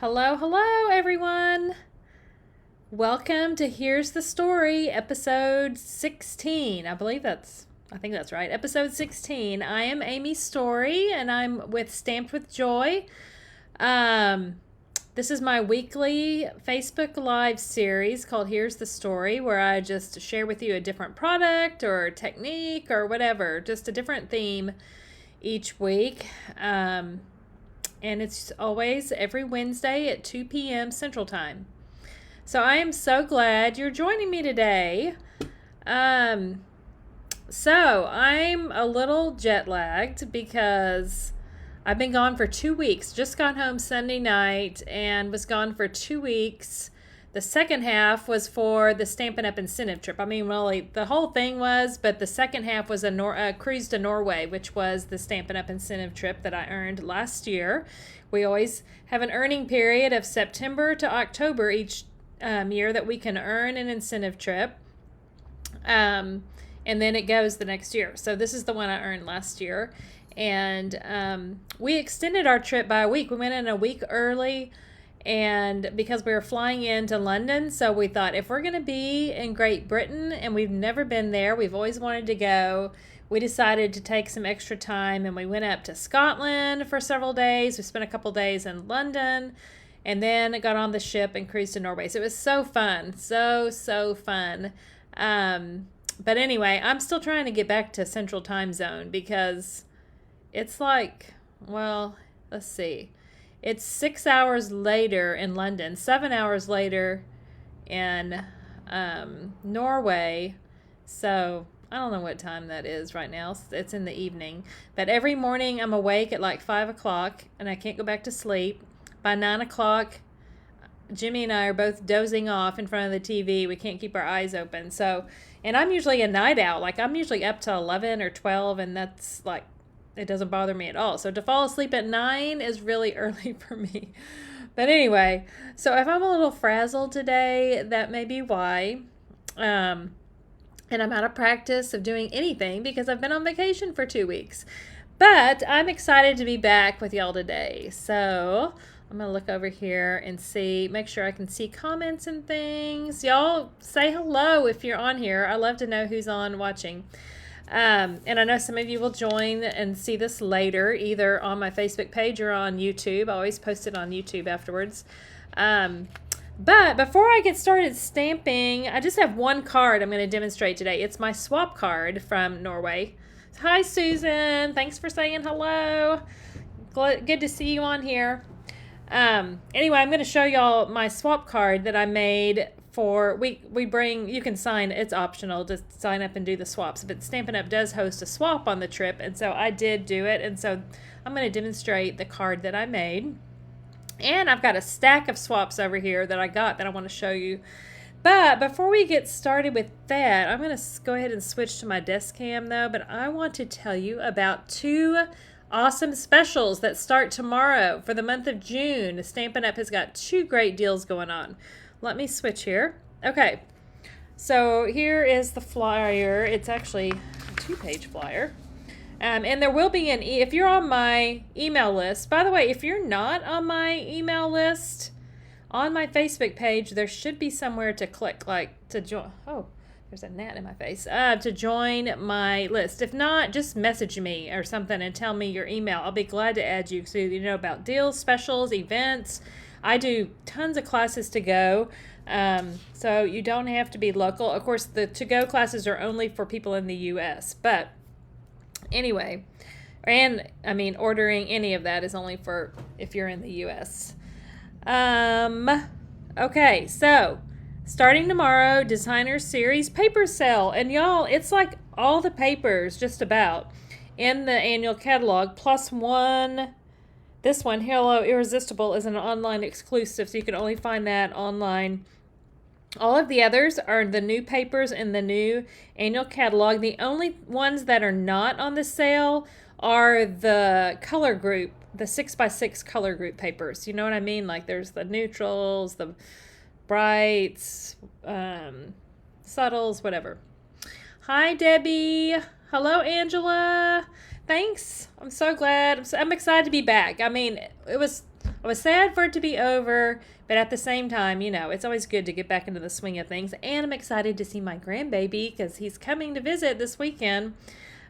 Hello, hello, everyone. Welcome to Here's the Story, episode 16. I think that's right. Episode 16. I am Amy Storrie, and I'm with Stamped with Joy. Um, this is my weekly Facebook Live series called Here's the Story, where I just share with you a different product or technique or whatever, just a different theme each week. And it's always every Wednesday at 2 p.m. Central Time. So I am so glad you're joining me today. So I'm a little jet lagged because I've been gone for 2 weeks. Just got home Sunday night and was gone for 2 weeks. The second half was for the Stampin' Up! Incentive Trip. I mean, really, the whole thing was, but the second half was a cruise to Norway, which was the Stampin' Up! Incentive Trip that I earned last year. We always have an earning period of September to October each year that we can earn an incentive trip. And then it goes the next year. So this is the one I earned last year. And we extended our trip by a week. We went in a week early. And because we were flying into London, so we thought if we're going to be in Great Britain and we've never been there, we've always wanted to go, we decided to take some extra time and we went up to Scotland for several days. We spent a couple days in London and then got on the ship and cruised to Norway. So it was so fun, so fun. But anyway, I'm still trying to get back to Central Time Zone because it's like, well, let's see. It's 6 hours later in London, 7 hours later in Norway. So I don't know what time that is right now. It's in the evening. But every morning I'm awake at like 5 o'clock and I can't go back to sleep. By 9 o'clock, Jimmy and I are both dozing off in front of the TV. We can't keep our eyes open. So, and I'm usually a night owl. Like I'm usually up to 11 or 12 and that's like, it doesn't bother me at all. So to fall asleep at 9 is really early for me. But anyway, so if I'm a little frazzled today, that may be why. And I'm out of practice of doing anything because I've been on vacation for 2 weeks. But I'm excited to be back with y'all today. So I'm going to look over here and make sure I can see comments and things. Y'all say hello if you're on here. I love to know who's on watching. And I know some of you will join and see this later, either on my Facebook page or on YouTube. I always post it on YouTube afterwards. But before I get started stamping, I just have one card I'm going to demonstrate today. It's my swap card from Norway. Hi, Susan. Thanks for saying hello. Good to see you on here. Anyway, I'm going to show y'all my swap card that I made for, you can sign, it's optional to sign up and do the swaps, but Stampin' Up! Does host a swap on the trip, and so I did do it, and so I'm going to demonstrate the card that I made. And I've got a stack of swaps over here that I got that I want to show you. But before we get started with that, I'm going to go ahead and switch to my desk cam though, but I want to tell you about 2 awesome specials that start tomorrow for the month of June. Stampin' Up! Has got 2 great deals going on. Let me switch here. Okay, so here is the flyer. It's actually a 2-page flyer. And there will be if you're on my email list, by the way, if you're not on my email list, on my Facebook page, there should be somewhere to click, like to join. Oh, there's a gnat in my face. To join my list. If not, just message me or something and tell me your email. I'll be glad to add you so you know about deals, specials, events. I do tons of classes to go, so you don't have to be local. Of course, the to-go classes are only for people in the U.S., but anyway, and I mean, ordering any of that is only for if you're in the U.S. Okay, so starting tomorrow, Designer Series paper sale, and y'all, it's like all the papers just about in the annual catalog, plus one. This one, Hello Irresistible, is an online exclusive, so you can only find that online. All of the others are the new papers in the new annual catalog. The only ones that are not on the sale are the color group, the 6x6 color group papers. You know what I mean? Like there's the neutrals, the brights, subtles, whatever. Hi, Debbie. Hello, Angela. Thanks. I'm so glad. I'm excited to be back. I mean, it was I was sad for it to be over, but at the same time, you know, it's always good to get back into the swing of things. And I'm excited to see my grandbaby because he's coming to visit this weekend.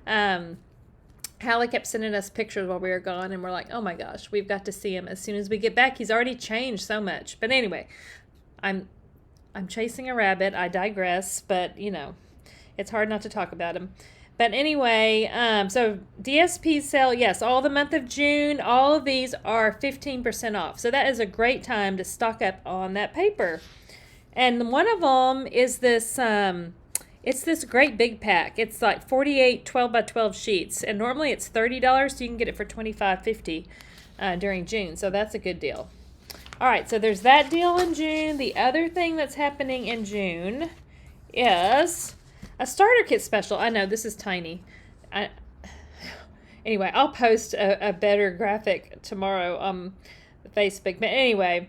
Hallie kept sending us pictures while we were gone, and we're like, oh my gosh, we've got to see him as soon as we get back. He's already changed so much. But anyway, I'm chasing a rabbit. I digress, but you know, it's hard not to talk about him. But anyway, so DSP sale, yes, all the month of June, all of these are 15% off. So that is a great time to stock up on that paper. And one of them is this, it's this great big pack. It's like 48 12 by 12 sheets. And normally it's $30, so you can get it for $25.50 during June. So that's a good deal. All right, so there's that deal in June. The other thing that's happening in June is a starter kit special. I know this is tiny. Anyway, I'll post a better graphic tomorrow on Facebook. But anyway,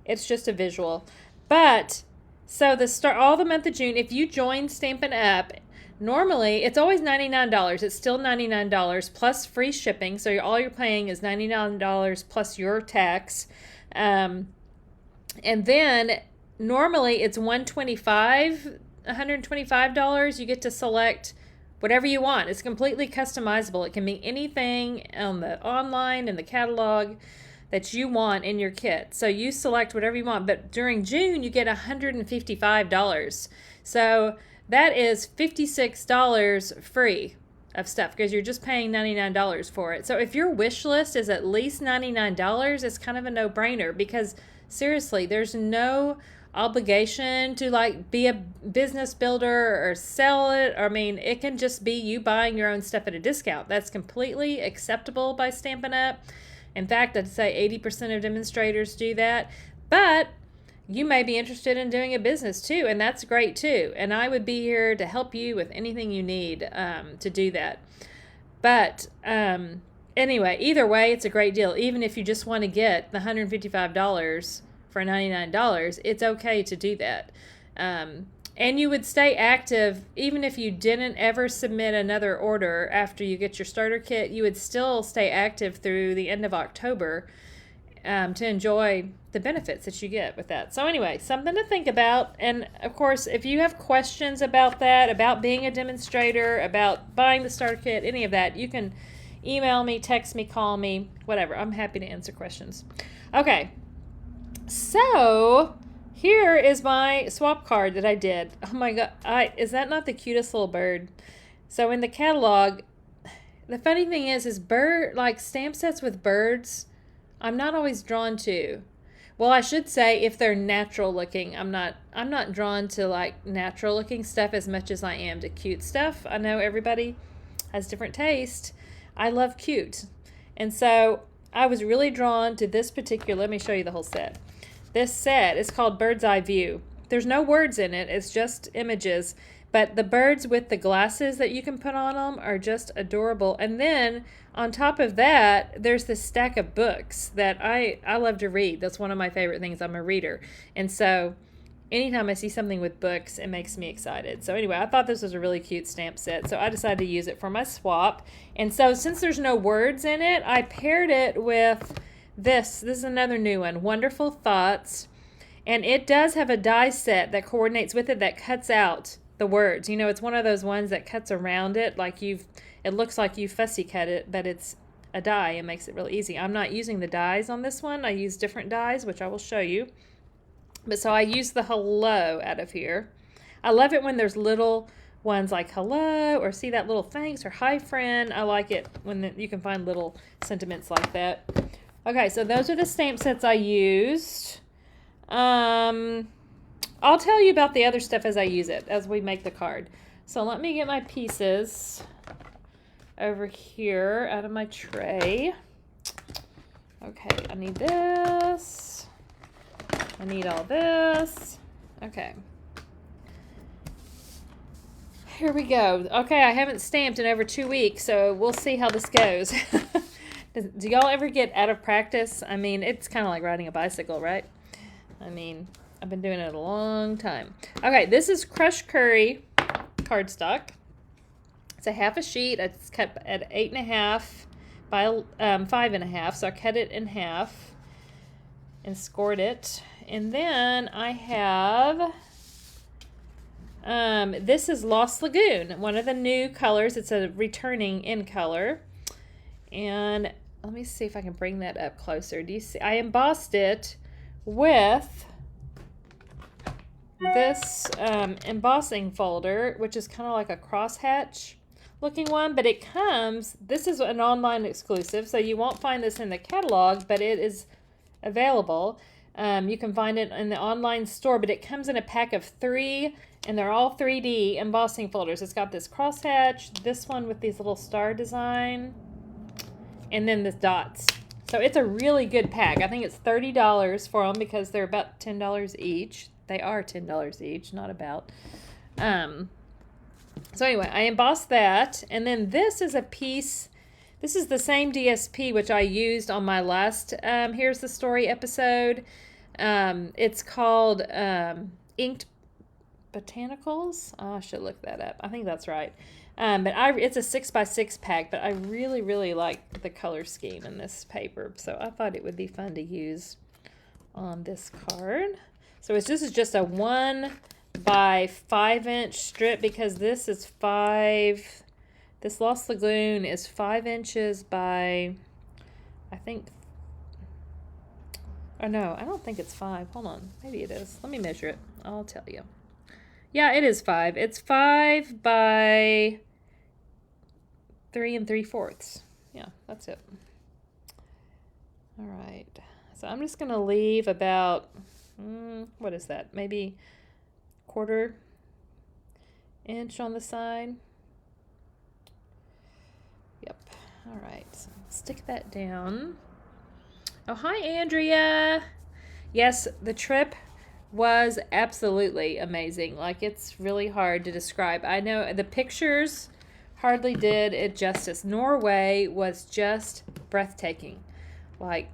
it's just a visual. But so all the month of June, if you join Stampin' Up, normally it's always $99. It's still $99 plus free shipping. So all you're paying is $99 plus your tax. And then normally it's $125. You get to select whatever you want. It's completely customizable. It can be anything on the online and the catalog that you want in your kit. So you select whatever you want. But during June, you get $155. So that is $56 free of stuff because you're just paying $99 for it. So if your wish list is at least $99, it's kind of a no-brainer because seriously, there's no obligation to like be a business builder or sell it. I mean, it can just be you buying your own stuff at a discount. That's completely acceptable by Stampin' Up. In fact, I'd say 80% of demonstrators do that. But you may be interested in doing a business too, and that's great too. And I would be here to help you with anything you need to do that. But anyway, either way, it's a great deal. Even if you just want to get the $155 for $99, it's okay to do that. And you would stay active even if you didn't ever submit another order after you get your starter kit. You would still stay active through the end of October to enjoy the benefits that you get with that. So anyway, something to think about. And of course, if you have questions about that, about being a demonstrator, about buying the starter kit, any of that, you can email me, text me, call me, whatever. I'm happy to answer questions. Okay, so here is my swap card that I did. Oh my God, is that not the cutest little bird? So in the catalog, the funny thing is like stamp sets with birds, I'm not always drawn to. Well, I should say if they're natural looking, I'm not drawn to like natural looking stuff as much as I am to cute stuff. I know everybody has different taste. I love cute. And so I was really drawn to this particular, let me show you the whole set. This set is called Bird's Eye View. There's no words in it. It's just images. But the birds with the glasses that you can put on them are just adorable. And then on top of that, there's this stack of books that I love to read. That's one of my favorite things. I'm a reader. And so anytime I see something with books, it makes me excited. So anyway, I thought this was a really cute stamp set. So I decided to use it for my swap. And so since there's no words in it, I paired it with this. This is another new one, Wonderful Thoughts. And it does have a die set that coordinates with it that cuts out the words. You know, it's one of those ones that cuts around it, like it looks like you fussy cut it, but it's a die. It makes it really easy. I'm not using the dies on this one. I use different dies, which I will show you. But so I use the hello out of here. I love it when there's little ones like hello, or see that little thanks, or hi friend. I like it when you can find little sentiments like that. Okay, so those are the stamp sets I used. I'll tell you about the other stuff as I use it, as we make the card. So let me get my pieces over here out of my tray. Okay, I need this. I need all this. Okay. Here we go. Okay, I haven't stamped in over 2 weeks, so we'll see how this goes. Do y'all ever get out of practice? I mean, it's kind of like riding a bicycle, right? I mean, I've been doing it a long time. Okay, this is Crushed Curry cardstock. It's a half a sheet. It's cut at 8.5 by 5.5, so I cut it in half. and scored it. And then I have, this is Lost Lagoon, one of the new colors. It's a returning in color. And let me see if I can bring that up closer. Do you see? I embossed it with this embossing folder, which is kind of like a crosshatch looking one, but it comes, this is an online exclusive, so you won't find this in the catalog, but it is available. You can find it in the online store, but it comes in a pack of 3, and they're all 3D embossing folders. It's got this crosshatch, this one with these little star design, and then the dots. So it's a really good pack. I think it's $30 for them because they're about $10 each. They are $10 each, not about. So anyway, I embossed that, and then this is a piece. This is the same DSP which I used on my last Here's the Story episode. It's called Inked Botanicals. Oh, I should look that up. I think that's right. But it's a 6x6 pack, but I really, really like the color scheme in this paper, so I thought it would be fun to use on this card. So this is just a 1 by 5-inch strip, because this is 5. This Lost Lagoon is 5 inches by, I think. Oh no, I don't think it's 5. Hold on, maybe it is. Let me measure it. I'll tell you. Yeah, it is 5. It's 5 by 3 3/4. Yeah, that's it. All right. So I'm just going to leave about, what is that? Maybe 1/4 inch on the side. Yep. All right. So stick that down. Oh, hi, Andrea. Yes, the trip was absolutely amazing. Like, it's really hard to describe. I know the pictures hardly did it justice. Norway was just breathtaking. Like,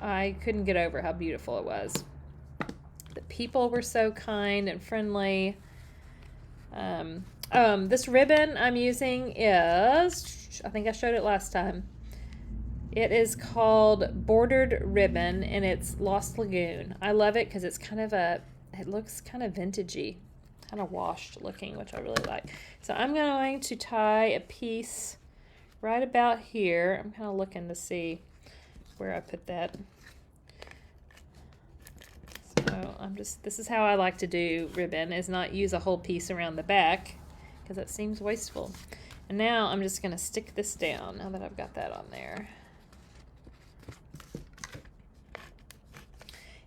I couldn't get over how beautiful it was. The people were so kind and friendly. This ribbon I'm using is, I think I showed it last time. It is called Bordered Ribbon, and it's Lost Lagoon. I love it because it's kind of it looks kind of vintagey, kind of washed looking, which I really like. So I'm going to tie a piece right about here. I'm kind of looking to see where I put that. So this is how I like to do ribbon, is not use a whole piece around the back, because that seems wasteful. And now I'm just going to stick this down now that I've got that on there.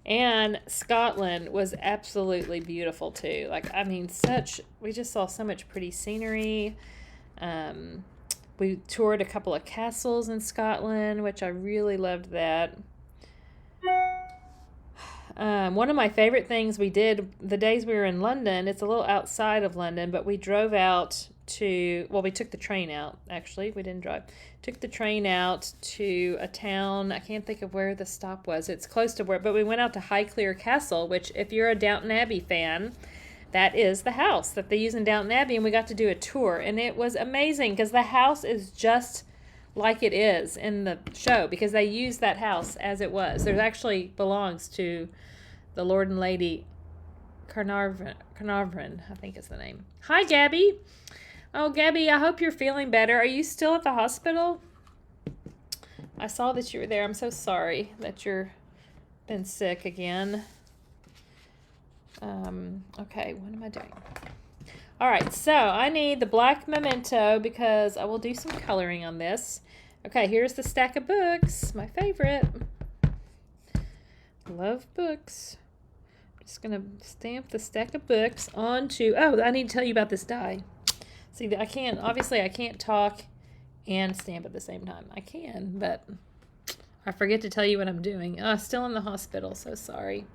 And Scotland was absolutely beautiful too. Like, I mean, we just saw so much pretty scenery. We toured a couple of castles in Scotland, which I really loved that. One of my favorite things we did the days we were in London, it's a little outside of London, but we drove out to, well, we took the train out, actually. We didn't drive. Took the train out to a town. I can't think of where the stop was. It's close to where, but we went out to Highclere Castle, which, if you're a Downton Abbey fan, that is the house that they use in Downton Abbey, and we got to do a tour, and it was amazing because the house is just like it is in the show, because they used that house as it was. There actually belongs to the Lord and Lady Carnarvon, I think is the name. Hi, Gabby. Oh, Gabby, I hope you're feeling better. Are you still at the hospital? I saw that you were there. I'm so sorry that you're been sick again. Okay, what am I doing? All right, so I need the black memento because I will do some coloring on this. Okay, here's the stack of books, my favorite. Love books. I'm just gonna stamp the stack of books onto, oh, I need to tell you about this die. See, I can't talk and stamp at the same time. I can, but I forget to tell you what I'm doing. Still in the hospital, so sorry.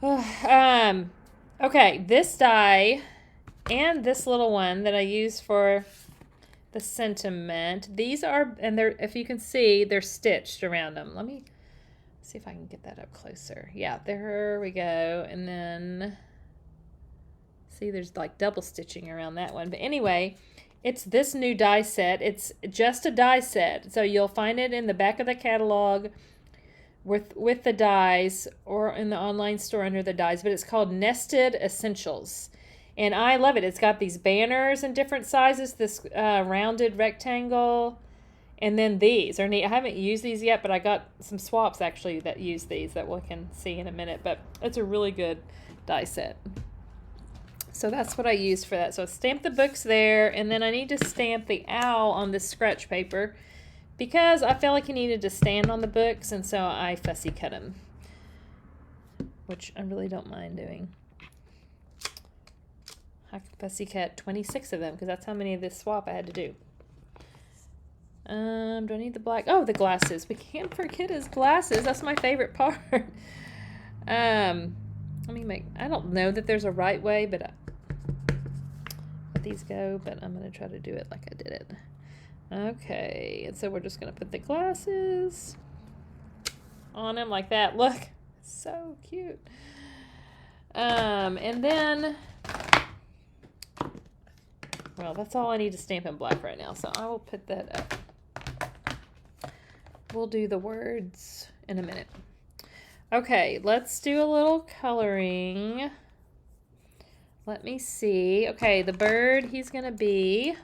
Okay, this die and this little one that I use for the sentiment, these are, and they're, if you can see, they're stitched around them. Let me see if I can get that up closer. Yeah, there we go. And then, see, there's like double stitching around that one. But anyway, it's this new die set. It's just a die set. So you'll find it in the back of the catalog with the dies, or in the online store under the dies, but it's called Nested Essentials. And I love it. It's got these banners in different sizes, this rounded rectangle, and then these are neat. I haven't used these yet, but I got some swaps actually that use these that we can see in a minute. But it's a really good die set. So that's what I use for that. So I stamp the books there, and then I need to stamp the owl on this scratch paper because I felt like he needed to stand on the books, and so I fussy cut him, which I really don't mind doing. I fussy cut 26 of them because that's how many of this swap I had to do. Do I need the black? Oh, the glasses. We can't forget his glasses. That's my favorite part. Let me make, I don't know that there's a right way, but let these go, but I'm going to try to do it like I did it. Okay, and so we're just going to put the glasses on him like that. Look, so cute. And then, well, that's all I need to stamp in black right now, so I will put that up. We'll do the words in a minute. Okay, let's do a little coloring. Let me see. Okay, the bird, he's going to be...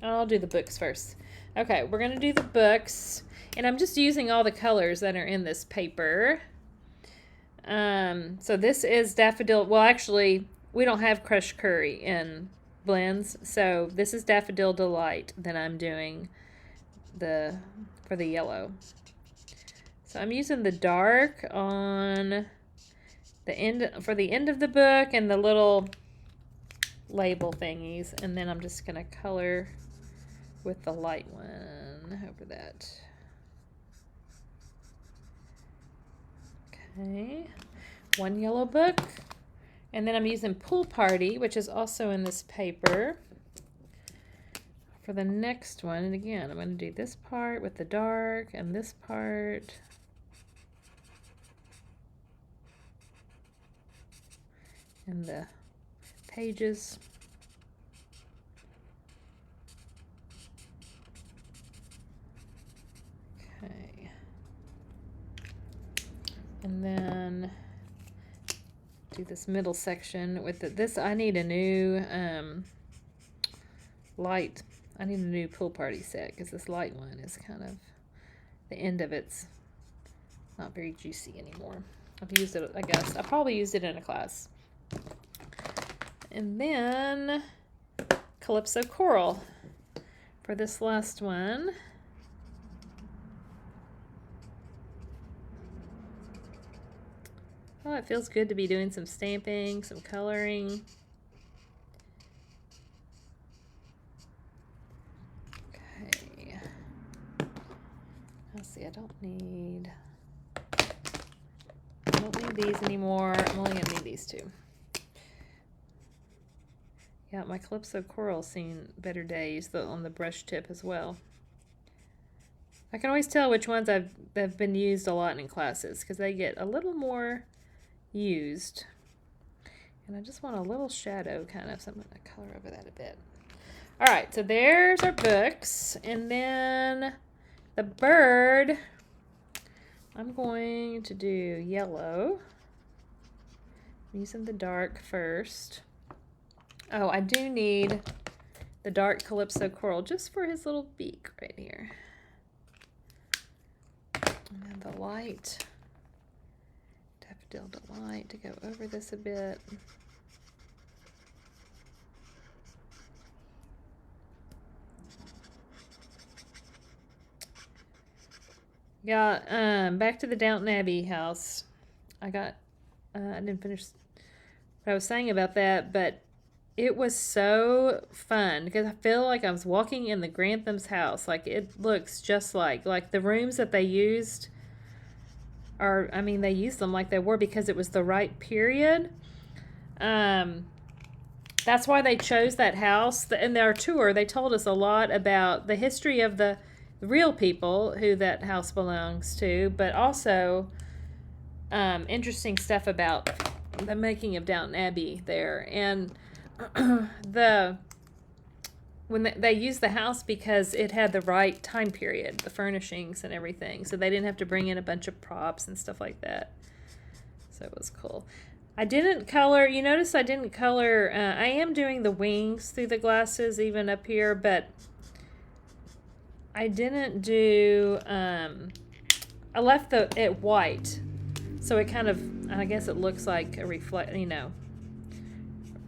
I'll do the books first. Okay, we're going to do the books. And I'm just using all the colors that are in this paper. So this is Daffodil. Well, actually, we don't have crushed curry in blends. So this is Daffodil Delight that I'm doing for the yellow. So I'm using the dark on the end for the end of the book and the little label thingies, and then I'm just gonna color with the light one over that. Okay, one yellow book, and then I'm using Pool Party, which is also in this paper. For the next one, and again, I'm going to do this part with the dark and this part. And the pages. Okay. And then do this middle section with this. I need a new light. I need a new Pool Party set because this light one is kind of, the end of it's not very juicy anymore. I've used it, I guess. I probably used it in a class. And then Calypso Coral for this last one. Oh, it feels good to be doing some stamping, some coloring. Okay. Let's see, I don't need these anymore. I'm only gonna need these two. Yeah, my Calypso Coral's seen better days on the brush tip as well. I can always tell which ones have been used a lot in classes because they get a little more used. And I just want a little shadow kind of, so I'm going to color over that a bit. All right, so there's our books. And then the bird, I'm going to do yellow. I'm using the dark first. Oh, I do need the dark Calypso Coral just for his little beak right here. And then the light Daffodil Delight to go over this a bit. Yeah, back to the Downton Abbey house. I didn't finish what I was saying about that, but it was so fun because I feel like I was walking in the Grantham's house. Like, it looks just like the rooms that they used are, I mean, they used them like they were because it was the right period. That's why they chose that house. In their tour, they told us a lot about the history of the real people who that house belongs to, but also interesting stuff about the making of Downton Abbey there. And when they used the house because it had the right time period, the furnishings and everything. So they didn't have to bring in a bunch of props and stuff like that. So it was cool. I didn't color, you notice I didn't color, I am doing the wings through the glasses even up here, but I didn't do, I left it white. So it kind of, I guess it looks like a reflect, you know,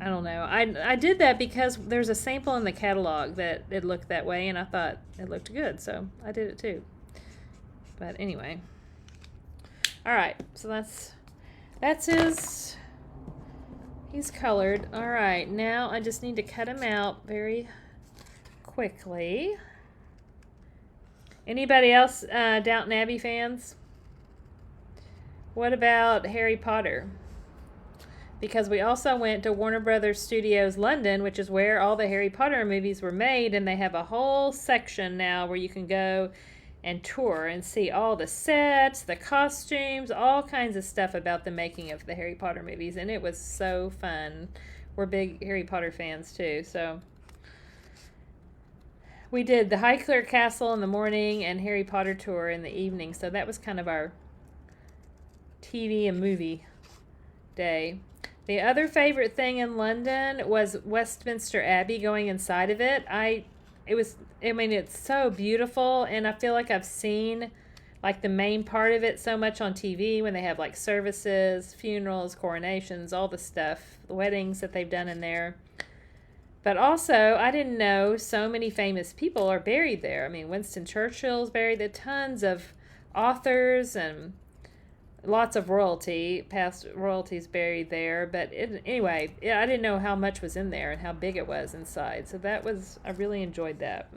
I don't know. I did that because there's a sample in the catalog that it looked that way, and I thought it looked good, so I did it too. But anyway. All right, so that's he's colored. All right, now I just need to cut him out very quickly. Anybody else Downton Abbey fans? What about Harry Potter? Because we also went to Warner Brothers Studios London, which is where all the Harry Potter movies were made, and they have a whole section now where you can go and tour and see all the sets, the costumes, all kinds of stuff about the making of the Harry Potter movies, and it was so fun. We're big Harry Potter fans too, so we did the Highclere Castle in the morning and Harry Potter tour in the evening, so that was kind of our TV and movie day. The other favorite thing in London was Westminster Abbey, going inside of it. It's so beautiful, and I feel like I've seen like the main part of it so much on TV when they have like services, funerals, coronations, all the stuff, the weddings that they've done in there. But also, I didn't know so many famous people are buried there. I mean, Winston Churchill's buried there, tons of authors and lots of royalty, past royalties buried there. But anyway, I didn't know how much was in there and how big it was inside. So I really enjoyed that.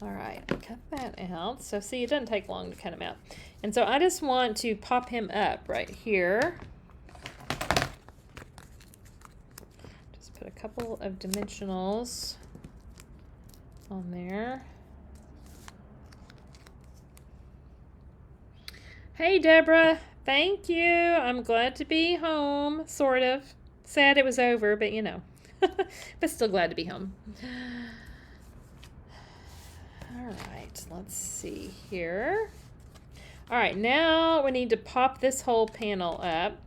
All right, cut that out. So see, it doesn't take long to cut him out. And so I just want to pop him up right here. Just put a couple of dimensionals on there. Hey, Deborah. Thank you. I'm glad to be home, sort of. Sad it was over, but you know. But still glad to be home. All right, let's see here. All right, now we need to pop this whole panel up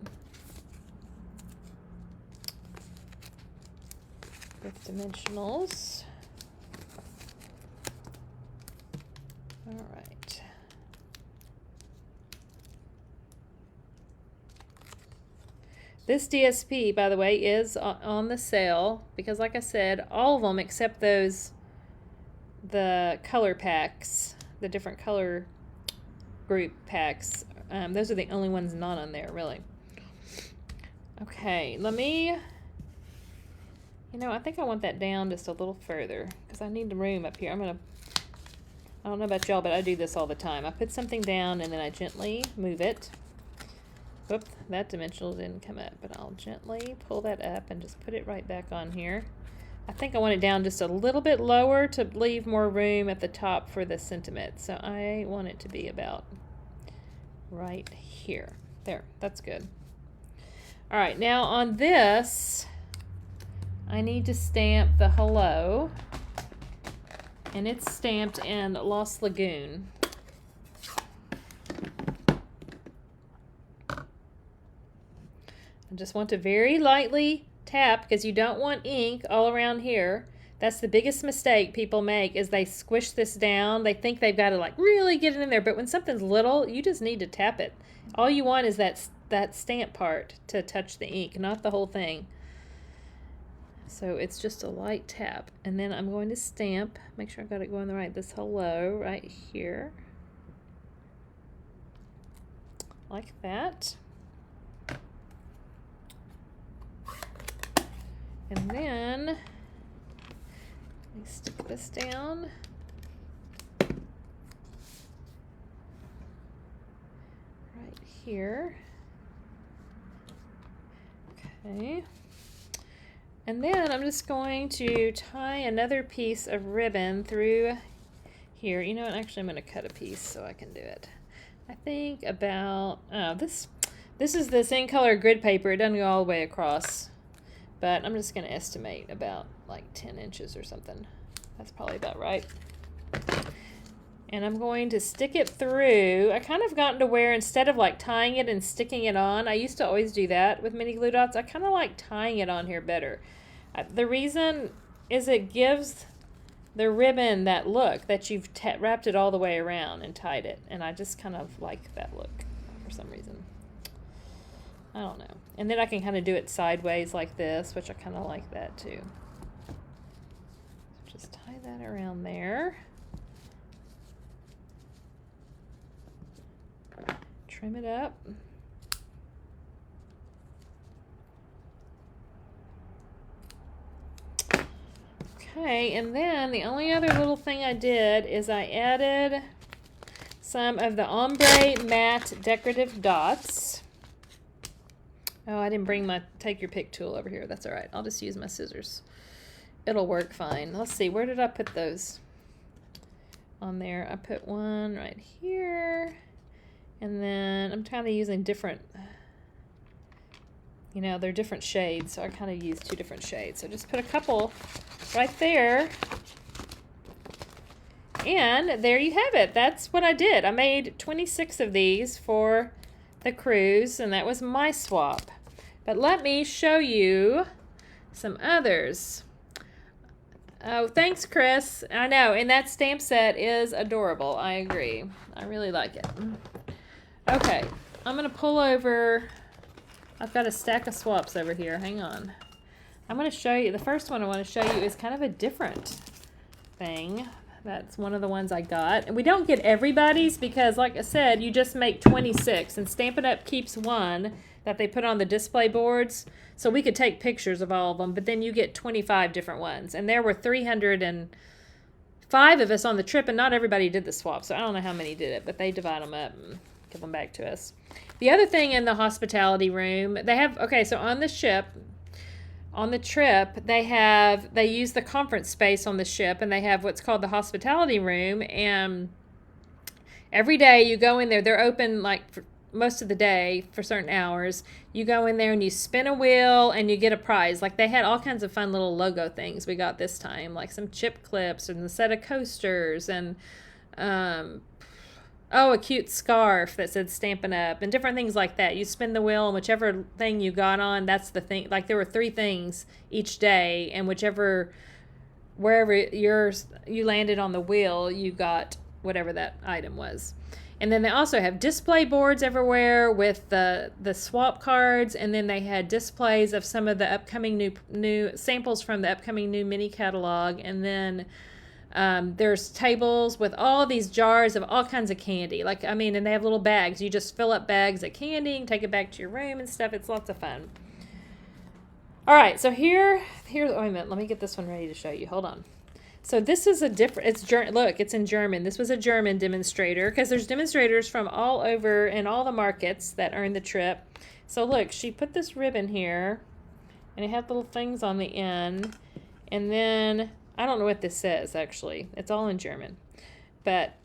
with dimensionals. All right. This DSP, by the way, is on the sale because, like I said, all of them except the color packs, the different color group packs, those are the only ones not on there, really. Okay, let me, I think I want that down just a little further because I need the room up here. I don't know about y'all, but I do this all the time. I put something down and then I gently move it. Whoop, that dimensional didn't come up, but I'll gently pull that up and just put it right back on here. I think I want it down just a little bit lower to leave more room at the top for the sentiment. So I want it to be about right here. There, that's good. All right, now on this, I need to stamp the hello, and it's stamped in Lost Lagoon. I just want to very lightly tap because you don't want ink all around here. That's the biggest mistake people make is they squish this down. They think they've got to like really get it in there, but when something's little, you just need to tap it. All you want is that stamp part to touch the ink, not the whole thing. So it's just a light tap, and then I'm going to stamp, make sure I got it going the right, this hello right here, like that. And then let me stick this down. Right here. Okay. And then I'm just going to tie another piece of ribbon through here. You know what? Actually, I'm going to cut a piece so I can do it. I think about, this is the same color grid paper. It doesn't go all the way across. but I'm just going to estimate about like 10 inches or something. That's probably about right. And I'm going to stick it through. I kind of gotten to where instead of like tying it and sticking it on, I used to always do that with mini glue dots. I kind of like tying it on here better. The reason is it gives the ribbon that look that you've wrapped it all the way around and tied it. And I just kind of like that look for some reason. I don't know. And then I can kind of do it sideways like this, which I kind of like that too. So just tie that around there. Trim it up. Okay, and then the only other little thing I did is I added some of the ombre matte decorative dots. Oh, I didn't bring my take your pick tool over here. That's all right. I'll just use my scissors. It'll work fine. Let's see, where did I put those? On there. I put one right here. And then I'm kind of using different, you know, they're different shades, so I kind of use 2 different shades. So just put a couple right there. And there you have it. That's what I did. I made 26 of these for the cruise, and that was my swap. But let me show you some others. Oh, thanks, Chris. I know, and that stamp set is adorable. I agree. I really like it. Okay, I'm going to pull over. I've got a stack of swaps over here. Hang on. I'm going to show you. The first one I want to show you is kind of a different thing. That's one of the ones I got. And we don't get everybody's because, like I said, you just make 26. And Stampin' Up! Keeps one that they put on the display boards. So we could take pictures of all of them, but then you get 25 different ones. And there were 305 of us on the trip, and not everybody did the swap. So I don't know how many did it, but they divide them up and give them back to us. The other thing in the hospitality room, they have, okay, so on the ship, on the trip, they use the conference space on the ship, and they have what's called the hospitality room, and every day you go in there, they're open like for most of the day for certain hours. You go in there and you spin a wheel and you get a prize. Like they had all kinds of fun little logo things we got this time, like some chip clips and a set of coasters and a cute scarf that said Stampin' Up! And different things like that. You spin the wheel and whichever thing you got on, that's the thing. Like there were 3 things each day, and wherever you landed on the wheel, you got whatever that item was. And then they also have display boards everywhere with the swap cards, and then they had displays of some of the upcoming new samples from the upcoming new mini catalog, and then there's tables with all these jars of all kinds of candy. Like, I mean, and they have little bags. You just fill up bags of candy and take it back to your room and stuff. It's lots of fun. All right, so here's, oh, wait a minute. Let me get this one ready to show you. Hold on. So this is a different, look, it's in German. This was a German demonstrator because there's demonstrators from all over in all the markets that earn the trip. So look, she put this ribbon here and it had little things on the end. And then I don't know what this says, actually. It's all in German. But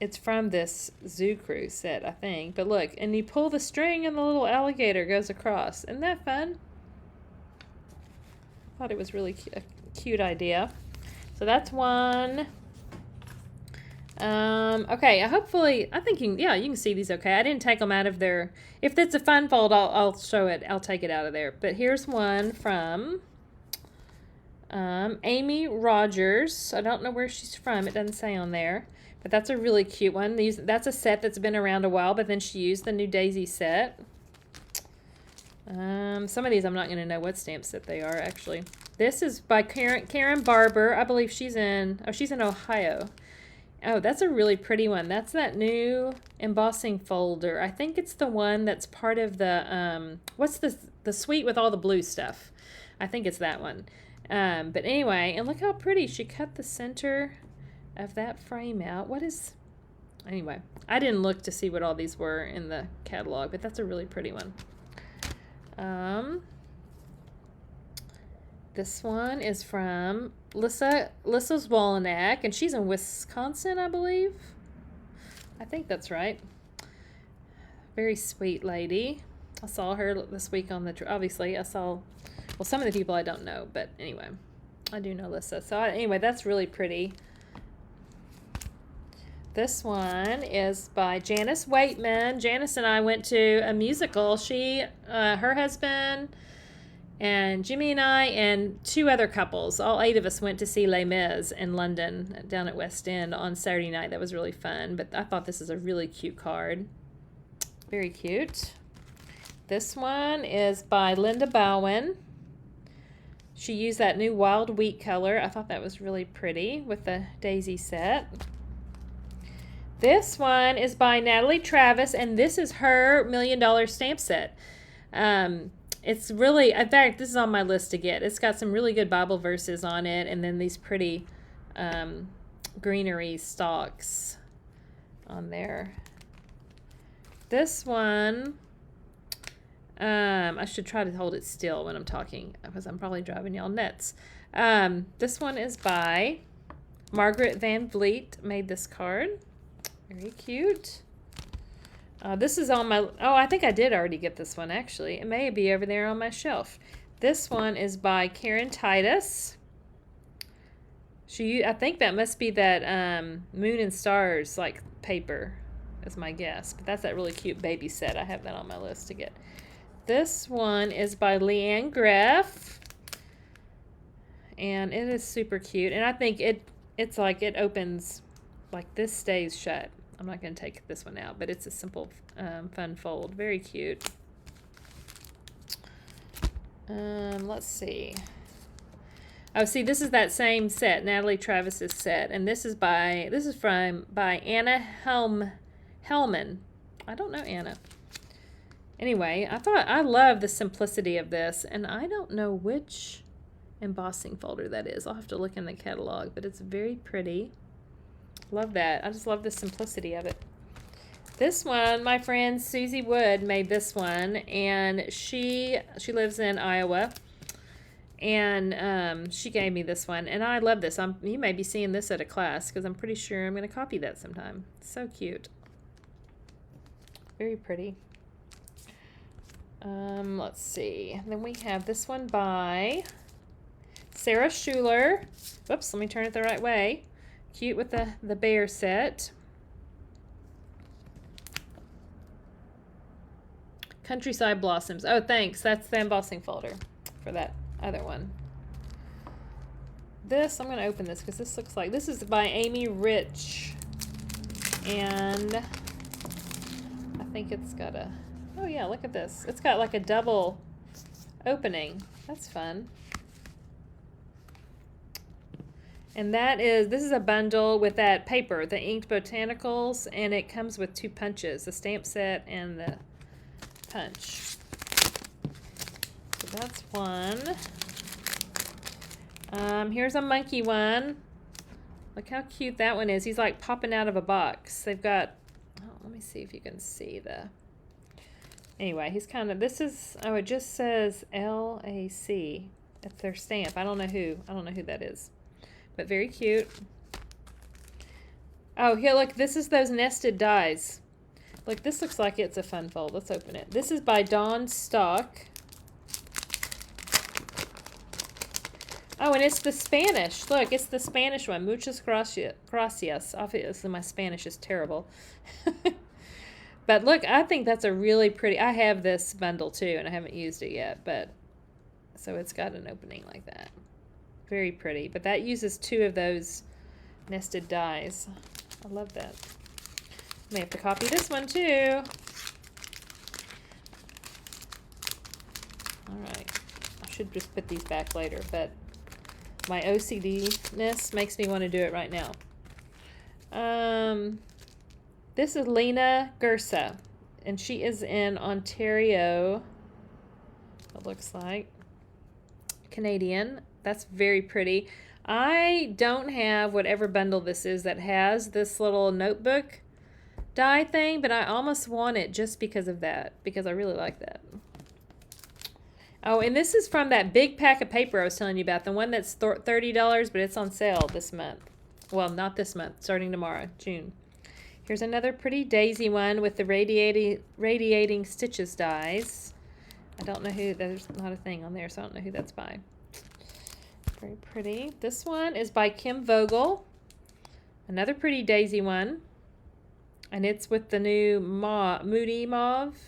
it's from this Zoo Cruise set, I think. But look, and you pull the string and the little alligator goes across. Isn't that fun? I thought it was really a cute idea. So that's one. Okay, I think you can see these okay. I didn't take them out of their, if it's a fun fold, I'll show it. I'll take it out of there. But here's one from Amy Rogers. I don't know where she's from. It doesn't say on there. But that's a really cute one. That's a set that's been around a while, but then she used the new Daisy set. Some of these I'm not going to know what stamp set they are, actually. This is by Karen Barber. I believe she's in Ohio. Oh, that's a really pretty one. That's that new embossing folder. I think it's the one that's part of the, what's the suite with all the blue stuff. I think it's that one. But anyway, and look how pretty. She cut the center of that frame out. Anyway, I didn't look to see what all these were in the catalog, but that's a really pretty one. This one is from Lissa Zwollenak, and she's in Wisconsin, I believe. I think that's right. Very sweet lady. I saw her this week on the trip. Obviously, I saw Well, some of the people I don't know, but anyway, I do know Alyssa. So anyway, that's really pretty. This one is by Janice Waitman. Janice and I went to a musical. She, her husband, and Jimmy and I, and 2 other couples, all 8 of us went to see Les Mis in London, down at West End on Saturday night. That was really fun. But I thought this is a really cute card. Very cute. This one is by Linda Bowen. She used that new Wild Wheat color. I thought that was really pretty with the daisy set. This one is by Natalie Travis, and this is her $1 Million stamp set. It's really, in fact, this is on my list to get. It's got some really good Bible verses on it, and then these pretty greenery stalks on there. This one, I should try to hold it still when I'm talking, because I'm probably driving y'all nuts. This one is by Margaret Van Vliet, made this card. Very cute. This is on my, I think I did already get this one, actually. It may be over there on my shelf. This one is by Karen Titus. I think that must be that Moon and Stars, like, paper, is my guess. But that's that really cute baby set. I have that on my list to get. This one is by Leanne Greff. And it is super cute. And I think it's like it opens, like this stays shut. I'm not going to take this one out, but it's a simple, fun fold. Very cute. Let's see. Oh, see, this is that same set, Natalie Travis's set, and this is by Anna Hellman. I don't know Anna. Anyway, I love the simplicity of this, and I don't know which embossing folder that is. I'll have to look in the catalog, but it's very pretty. Love that. I just love the simplicity of it. This one, my friend Susie Wood made this one, and she lives in Iowa, and she gave me this one, and I love this. You may be seeing this at a class, because I'm pretty sure I'm going to copy that sometime. So cute. Very pretty. Let's see. Then we have this one by Sarah Schuler. Whoops, let me turn it the right way. Cute with the bear set. Countryside Blossoms. Oh, thanks. That's the embossing folder for that other one. I'm going to open this because this looks like, this is by Amy Rich. And I think it's got oh yeah, look at this. It's got like a double opening. That's fun. And this is a bundle with that paper, the inked botanicals, and it comes with 2 punches, the stamp set and the punch. So that's one. Here's a monkey one. Look how cute that one is. He's like popping out of a box. They've got, let me see if you can see anyway, he's kind of, it just says LAC. That's their stamp. I don't know who that is. But very cute. Oh, here, look, this is those nested dies. Look, this looks like it's a fun fold. Let's open it. This is by Dawn Stock. Oh, and it's the Spanish. Look, it's the Spanish one. Muchas gracias. Obviously, my Spanish is terrible. But look, I think that's a really pretty, I have this bundle too, and I haven't used it yet, but, so it's got an opening like that. Very pretty, but that uses 2 of those nested dies. I love that. May have to copy this one too. All right, I should just put these back later, but my OCD-ness makes me want to do it right now. This is Lena Gersa, and she is in Ontario, it looks like. Canadian. That's very pretty. I don't have whatever bundle this is that has this little notebook die thing, but I almost want it just because of that, because I really like that. Oh, and this is from that big pack of paper I was telling you about, the one that's $30, but it's on sale this month. Well, not this month, starting tomorrow, June. Here's another pretty daisy one with the radiating stitches dies. I don't know who, there's not a thing on there, so I don't know who that's by. Very pretty. This one is by Kim Vogel. Another pretty daisy one. And it's with the new Moody Mauve.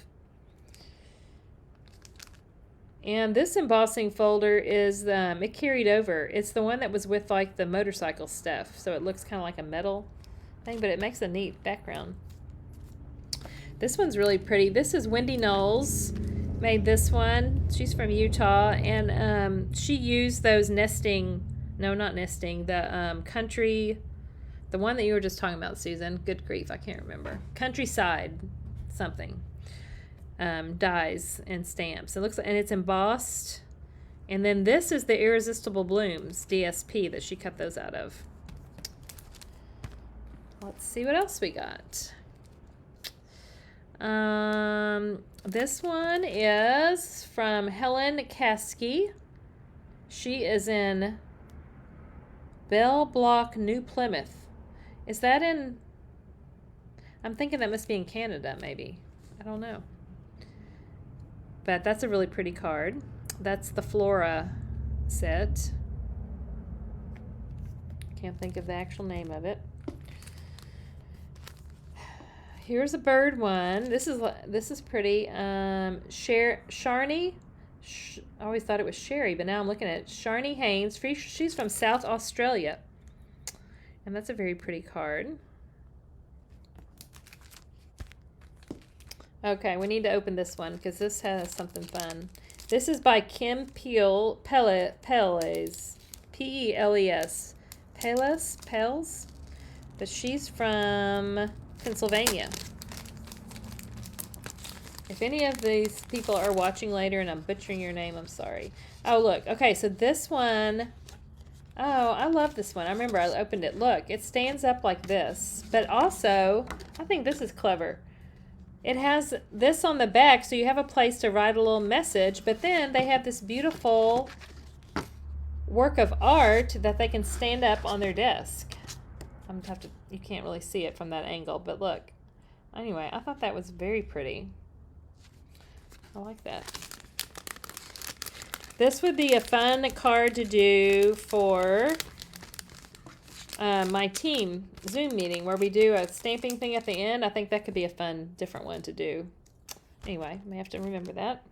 And this embossing folder is, it carried over. It's the one that was with like the motorcycle stuff. So it looks kind of like a metal thing, but it makes a neat background. This one's really pretty. This is Wendy Knowles. Made this one. She's from Utah, and she used those nesting, no, not nesting, the country, the one that you were just talking about, Susan. Good grief, I can't remember. Countryside something. Dies and stamps. It looks like, and it's embossed. And then this is the Irresistible Blooms DSP that she cut those out of. Let's see what else we got. This one is from Helen Caskey. She is in Bell Block, New Plymouth. Is that in... I'm thinking that must be in Canada, maybe. I don't know. But that's a really pretty card. That's the Flora set. Can't think of the actual name of it. Here's a bird one. This is pretty. Sharni. I always thought it was Sherry, but now I'm looking at it. Sharni Haynes. She's from South Australia. And that's a very pretty card. Okay, we need to open this one because this has something fun. This is by Kim Peles. P-E-L-E-S. Peles? But she's from Pennsylvania. If any of these people are watching later and I'm butchering your name, I'm sorry. Oh, look. Okay, so this one... Oh, I love this one. I remember I opened it. Look, it stands up like this. But also, I think this is clever. It has this on the back, so you have a place to write a little message, but then they have this beautiful work of art that they can stand up on their desk. I'm gonna have to, you can't really see it from that angle, but look. Anyway, I thought that was very pretty. I like that. This would be a fun card to do for my team Zoom meeting where we do a stamping thing at the end. I think that could be a fun, different one to do. Anyway, may have to remember that.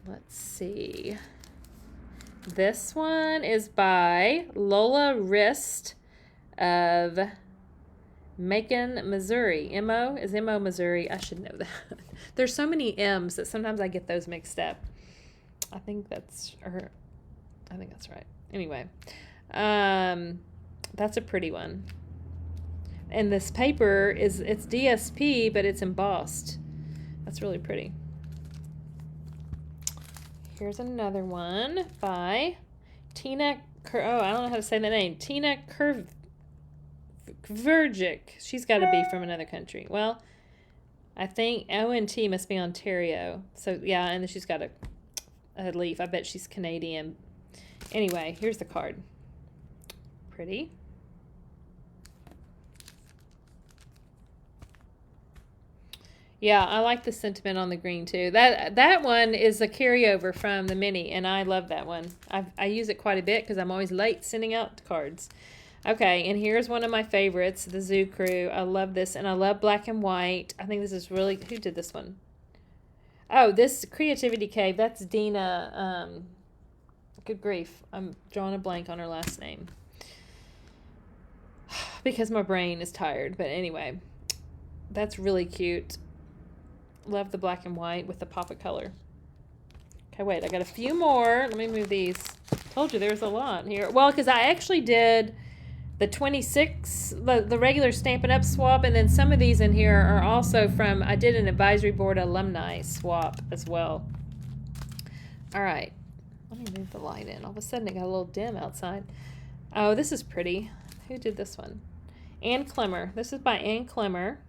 Let's see. This one is by Lola Rist of Macon, Missouri. M-O? Is M-O Missouri? I should know that. There's so many M's that sometimes I get those mixed up. I think that's right. Anyway. That's a pretty one. And this paper it's DSP, but it's embossed. That's really pretty. Here's another one by Tina I don't know how to say the name. Tina Kverjic. She's got to be from another country. Well, I think O-N-T must be Ontario. So, yeah, and then she's got a leaf. I bet she's Canadian. Anyway, here's the card. Pretty. Yeah, I like the sentiment on the green too. That one is a carryover from the mini, and I love that one. I use it quite a bit because I'm always late sending out cards. Okay, and here's one of my favorites, the Zoo Crew. I love this, and I love black and white. I think this is really... Who did this one? Oh, this Creativity Cave. That's Dina... good grief. I'm drawing a blank on her last name. Because my brain is tired. But anyway, that's really cute. Love the black and white with the pop of color. Okay, wait. I got a few more. Let me move these. Told you there's a lot here. Well, because I actually did the 26, the regular Stampin' Up! Swap, and then some of these in here are also from, I did an advisory board alumni swap as well. All right. Let me move the light in. All of a sudden it got a little dim outside. Oh, this is pretty. Who did this one? Ann Clemmer. This is by Ann Clemmer.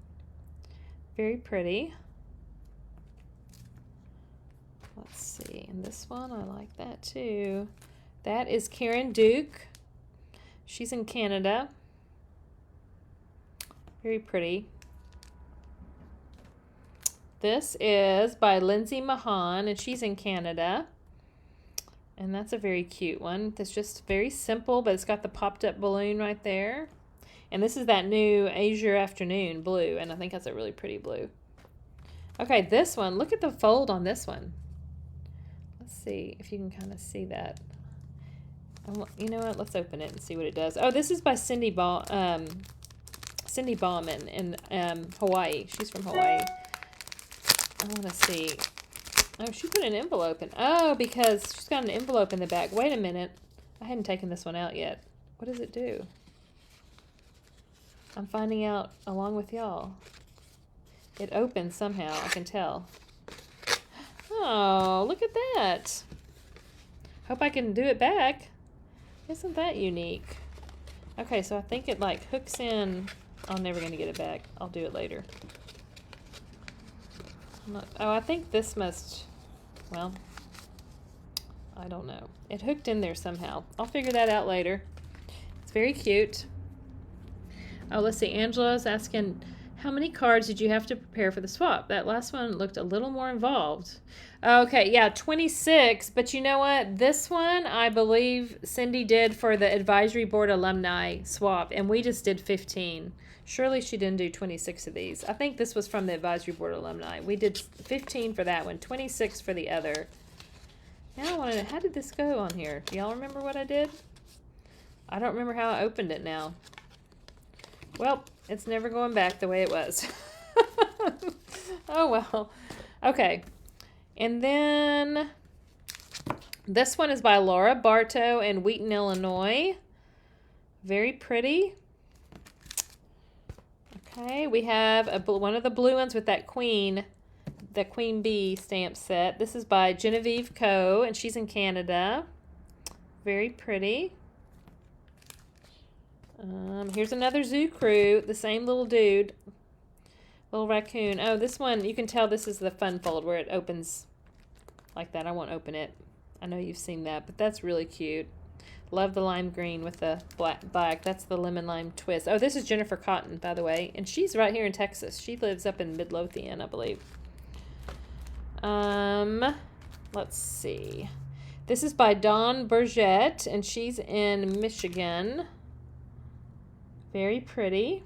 Very pretty. Let's see. And this one, I like that too. That is Karen Duke. She's in Canada. Very pretty. This is by Lindsay Mahan, and she's in Canada. And that's a very cute one. It's just very simple, but it's got the popped up balloon right there. And this is that new Azure Afternoon blue, and I think that's a really pretty blue. Okay, this one, look at the fold on this one. Let's see if you can kind of see that. You know what? Let's open it and see what it does. Oh, this is by Cindy Bauman in Hawaii. She's from Hawaii. I want to see. Oh, she put an envelope in. Oh, because she's got an envelope in the back. Wait a minute. I hadn't taken this one out yet. What does it do? I'm finding out along with y'all. It opens somehow, I can tell. Oh, look at that. Hope I can do it back. Isn't that unique? Okay, so I think it like hooks in. I'm never going to get it back. I'll do it later. Oh, I think this must, well, I don't know. It hooked in there somehow. I'll figure that out later. It's very cute. Oh, let's see. Angela's asking, how many cards did you have to prepare for the swap? That last one looked a little more involved. Okay, yeah, 26. But you know what? This one, I believe Cindy did for the advisory board alumni swap, and we just did 15. Surely she didn't do 26 of these. I think this was from the advisory board alumni. We did 15 for that one, 26 for the other. Now I want to know, how did this go on here? Do y'all remember what I did? I don't remember how I opened it now. Well, it's never going back the way it was. Oh, well. Okay. And then this one is by Laura Bartow in Wheaton, Illinois. Very pretty. Okay, we have one of the blue ones with that queen, the Queen Bee stamp set. This is by Genevieve Coe, and she's in Canada. Very pretty. Here's another Zoo Crew, the same little dude, little raccoon. Oh, this one, you can tell this is the fun fold where it opens like that. I won't open it. I know you've seen that, but that's really cute. Love the lime green with the black. That's the lemon lime twist. Oh, this is Jennifer Cotton, by the way, and she's right here in Texas. She lives up in Midlothian, I believe. Let's see. This is by Dawn Burgett, and she's in Michigan. Very pretty.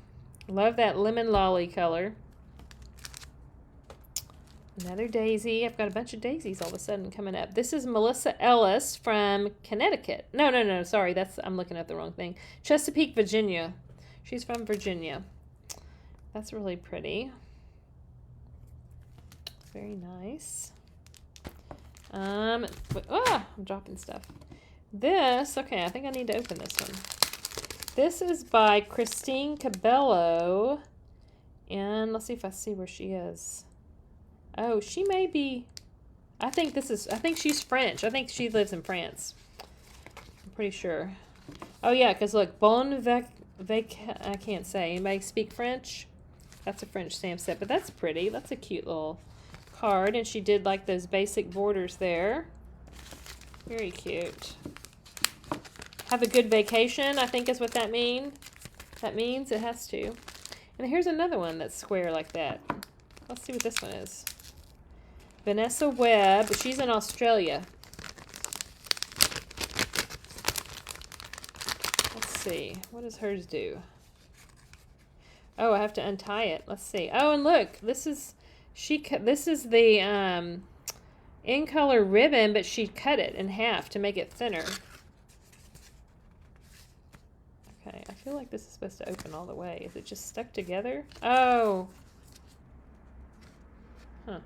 Love that lemon lolly color. Another daisy. I've got a bunch of daisies all of a sudden coming up. This is Melissa Ellis from Connecticut. No, sorry. I'm looking at the wrong thing. Chesapeake, Virginia. She's from Virginia. That's really pretty. Very nice. I'm dropping stuff. This, okay, I think I need to open this one. This is by Christine Cabello. And let's see if I see where she is. Oh, she may be, I think she's French. I think she lives in France. I'm pretty sure. Oh, yeah, because look, I can't say. Anybody speak French? That's a French stamp set, but that's pretty. That's a cute little card, and she did like those basic borders there. Very cute. Have a good vacation, I think is what that means. That means it has to. And here's another one that's square like that. Let's see what this one is. Vanessa Webb. She's in Australia. Let's see. What does hers do? Oh, I have to untie it. Let's see. Oh, and look. This is the in color ribbon, but she cut it in half to make it thinner. Okay, I feel like this is supposed to open all the way. Is it just stuck together? Oh. Huh.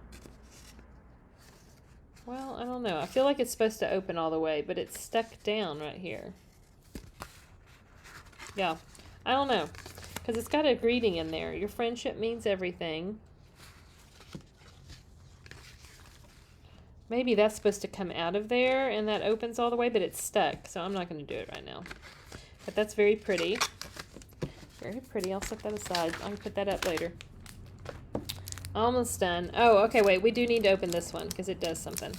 Well, I don't know. I feel like it's supposed to open all the way, but it's stuck down right here. Yeah, I don't know. Because it's got a greeting in there. Your friendship means everything. Maybe that's supposed to come out of there and that opens all the way, but it's stuck. So I'm not going to do it right now. But that's very pretty. Very pretty. I'll set that aside. I can put that up later. Almost done. Oh, okay, wait. We do need to open this one because it does something.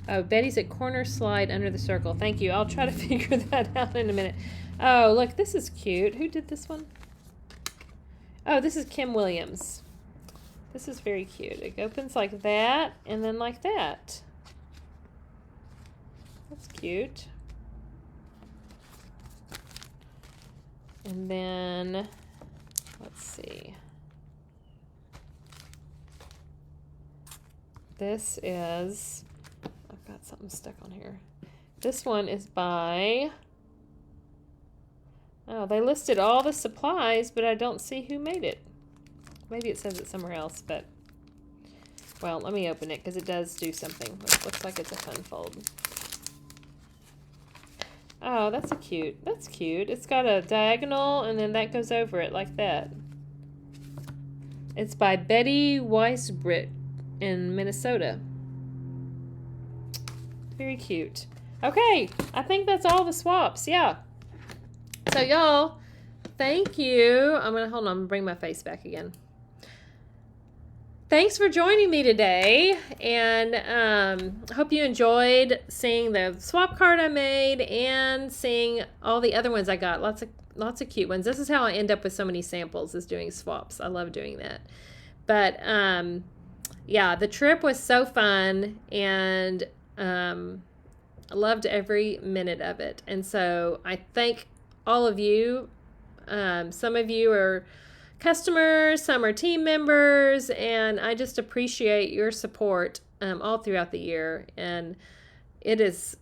Oh, Betty's at corner slide under the circle. Thank you. I'll try to figure that out in a minute. Oh, look, this is cute. Who did this one? Oh, this is Kim Williams. This is very cute. It opens like that and then like that. That's cute. And then, let's see. This is, I've got something stuck on here. This one is by, oh, they listed all the supplies, but I don't see who made it. Maybe it says it somewhere else, but, well, let me open it because it does do something. It looks like it's a fun fold. Oh, that's cute. That's cute. It's got a diagonal, and then that goes over it like that. It's by Betty Weisbrit in Minnesota. Very cute. Okay, I think that's all the swaps. Yeah. So, y'all, thank you. I'm going to, hold on, I'm going to bring my face back again. Thanks for joining me today, and hope you enjoyed seeing the swap card I made and seeing all the other ones I got. Lots of cute ones. This is how I end up with so many samples, is doing swaps. I love doing that. But yeah, the trip was so fun, and I loved every minute of it. And so I thank all of you. Some of you are customers, some are team members, and I just appreciate your support all throughout the year. And it is,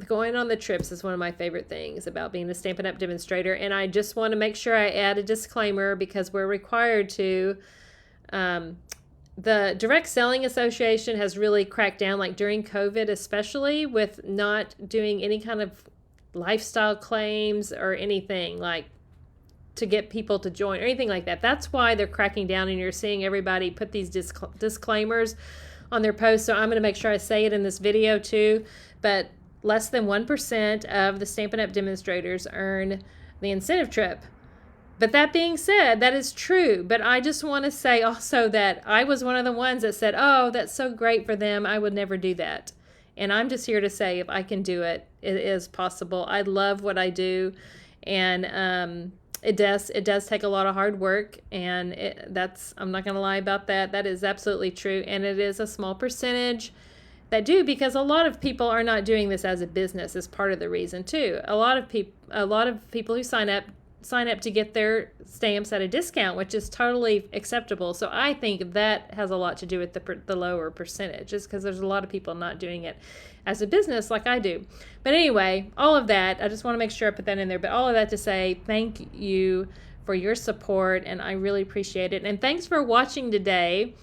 going on the trips is one of my favorite things about being a Stampin' Up! Demonstrator. And I just want to make sure I add a disclaimer, because we're required to. The Direct Selling Association has really cracked down, like during COVID especially, with not doing any kind of lifestyle claims or anything like to get people to join or anything like that. That's why they're cracking down, and you're seeing everybody put these disclaimers on their posts. So I'm going to make sure I say it in this video too. But less than 1% of the Stampin' Up! Demonstrators earn the incentive trip. But that being said, that is true. But I just want to say also that I was one of the ones that said, oh, that's so great for them, I would never do that. And I'm just here to say, if I can do it, it is possible. I love what I do. And it does take a lot of hard work, and I'm not going to lie about that. That is absolutely true, and it is a small percentage that do, because a lot of people are not doing this as a business, is part of the reason too. A lot of people who sign up to get their stamps at a discount, which is totally acceptable. So I think that has a lot to do with the lower percentage, just because there's a lot of people not doing it as a business like I do. But anyway, all of that, I just want to make sure I put that in there. But all of that to say, thank you for your support, and I really appreciate it. And thanks for watching today.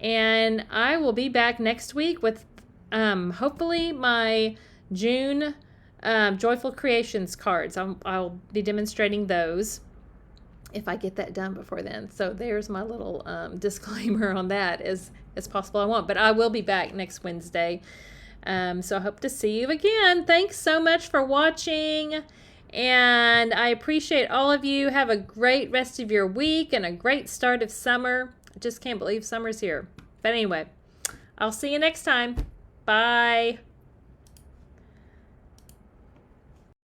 And I will be back next week with hopefully my June Joyful Creations cards. I'll be demonstrating those if I get that done before then. So there's my little disclaimer on that, as possible I won't. But I will be back next Wednesday. So I hope to see you again. Thanks so much for watching, and I appreciate all of you. Have a great rest of your week and a great start of summer. I just can't believe summer's here. But anyway, I'll see you next time. Bye.